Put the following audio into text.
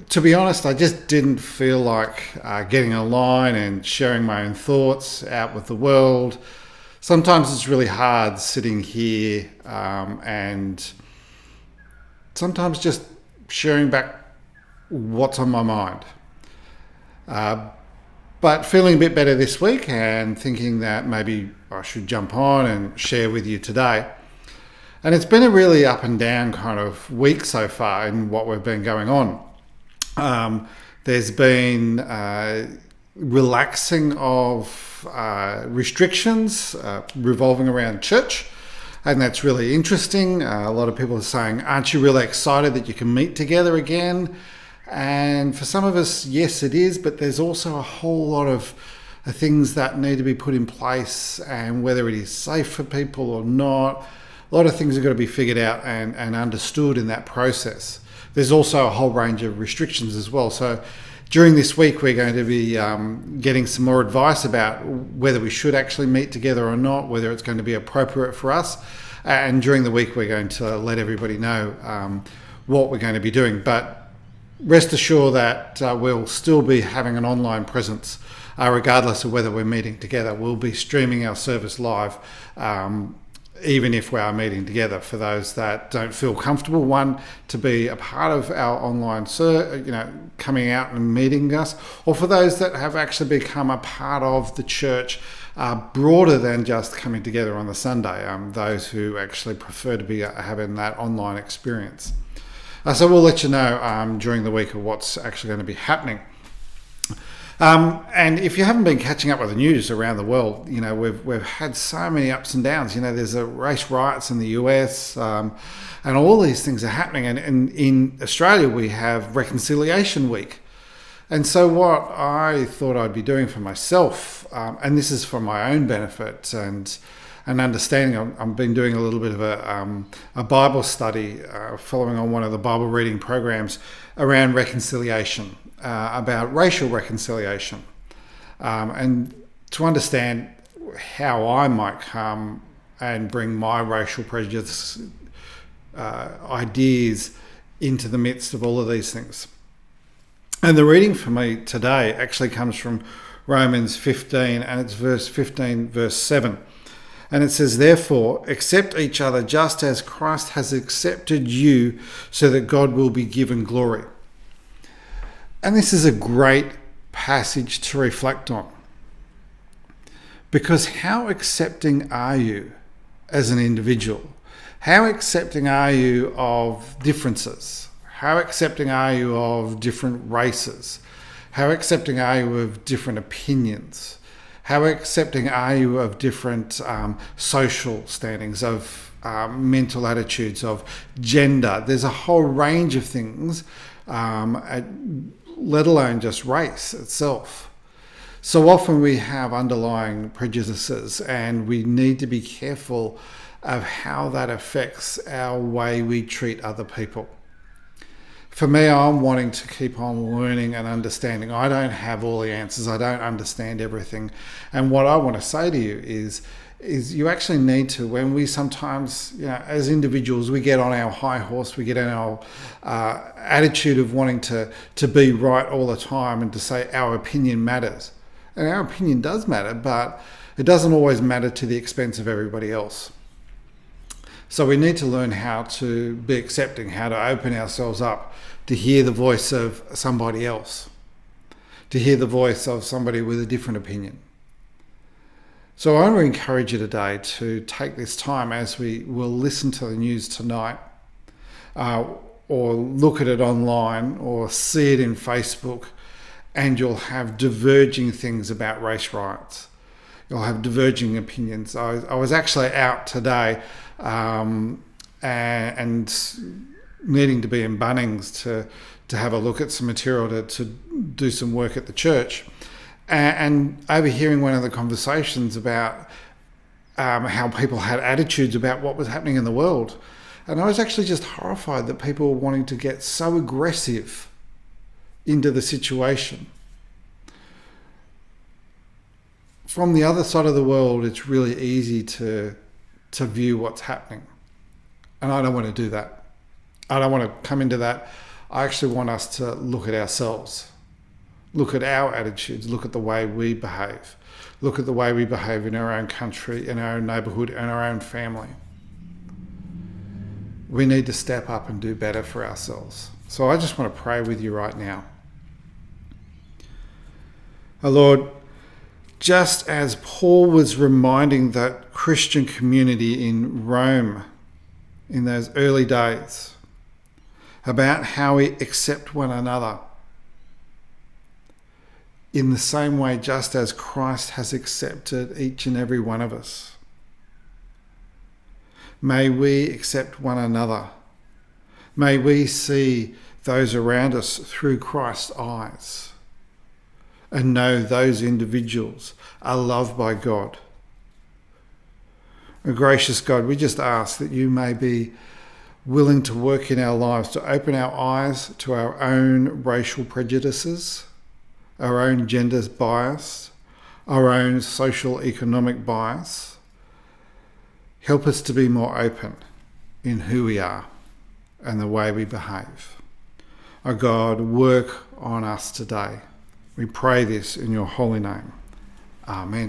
To be honest, I just didn't feel like getting online and sharing my own thoughts out with the world. Sometimes it's really hard sitting here and sometimes just sharing back what's on my mind. Uh, but feeling a bit better this week and thinking that maybe I should jump on and share with you today. And it's been a really up and down kind of week so far in what we've been going on. There's been relaxing of restrictions revolving around church, and that's really interesting. A lot of people are saying, aren't you really excited that you can meet together again? And for some of us, yes, it is, but there's also a whole lot of things that need to be put in place, and whether it is safe for people or not. A lot of things have got to be figured out and understood in that process. There's also a whole range of restrictions as well. So during this week, we're going to be getting some more advice about whether we should actually meet together or not, whether it's going to be appropriate for us. And during the week, we're going to let everybody know what we're going to be doing. But rest assured that we'll still be having an online presence regardless of whether we're meeting together. We'll be streaming our service live even if we are meeting together. For those that don't feel comfortable, one, to be a part of our online, coming out and meeting us, or for those that have actually become a part of the church broader than just coming together on the Sunday, those who actually prefer to be having that online experience. So we'll let you know during the week of what's actually going to be happening. And if you haven't been catching up with the news around the world, we've had so many ups and downs. There's a race riots in the US, and all these things are happening. And in Australia, we have Reconciliation Week. And so what I thought I'd be doing for myself, and this is for my own benefit and understanding, I've been doing a little bit of a Bible study, following on one of the Bible reading programs around reconciliation. About racial reconciliation, and to understand how I might come and bring my racial prejudice ideas into the midst of all of these things. And the reading for me today actually comes from Romans 15, and it's verse 15, verse 7. And it says, therefore, accept each other just as Christ has accepted you, so that God will be given glory. And this is a great passage to reflect on, because how accepting are you as an individual? How accepting are you of differences? How accepting are you of different races? How accepting are you of different opinions? How accepting are you of different social standings, of mental attitudes, of gender? There's a whole range of things, let alone just race itself. So often we have underlying prejudices, and we need to be careful of how that affects our way we treat other people. For me, I'm wanting to keep on learning and understanding. I don't have all the answers. I don't understand everything. And what I want to say to you is you actually need to, when we sometimes, as individuals, we get on our high horse, we get on our attitude of wanting to be right all the time and to say our opinion matters. And our opinion does matter, but it doesn't always matter to the expense of everybody else. So we need to learn how to be accepting, how to open ourselves up to hear the voice of somebody else, to hear the voice of somebody with a different opinion. So I want to encourage you today to take this time as we will listen to the news tonight, or look at it online, or see it in Facebook, and you'll have diverging things about race riots. You'll have diverging opinions. I was actually out today and needing to be in Bunnings to have a look at some material to do some work at the church. And overhearing one of the conversations about how people had attitudes about what was happening in the world. And I was actually just horrified that people were wanting to get so aggressive into the situation. From the other side of the world, it's really easy to view what's happening. And I don't want to do that. I don't want to come into that. I actually want us to look at ourselves, look at our attitudes, look at the way we behave, look at the way we behave in our own country, in our own neighbourhood, and our own family. We need to step up and do better for ourselves. So I just want to pray with you right now. Oh Lord, just as Paul was reminding that Christian community in Rome in those early days about how we accept one another, in the same way just as Christ has accepted each and every one of us, may we accept one another. May we see those around us through Christ's eyes and know those individuals are loved by God. Oh, gracious God, we just ask that you may be willing to work in our lives to open our eyes to our own racial prejudices, our own gender bias, our own social economic bias. Help us to be more open in who we are and the way we behave. Oh God, work on us today. We pray this in your holy name. Amen.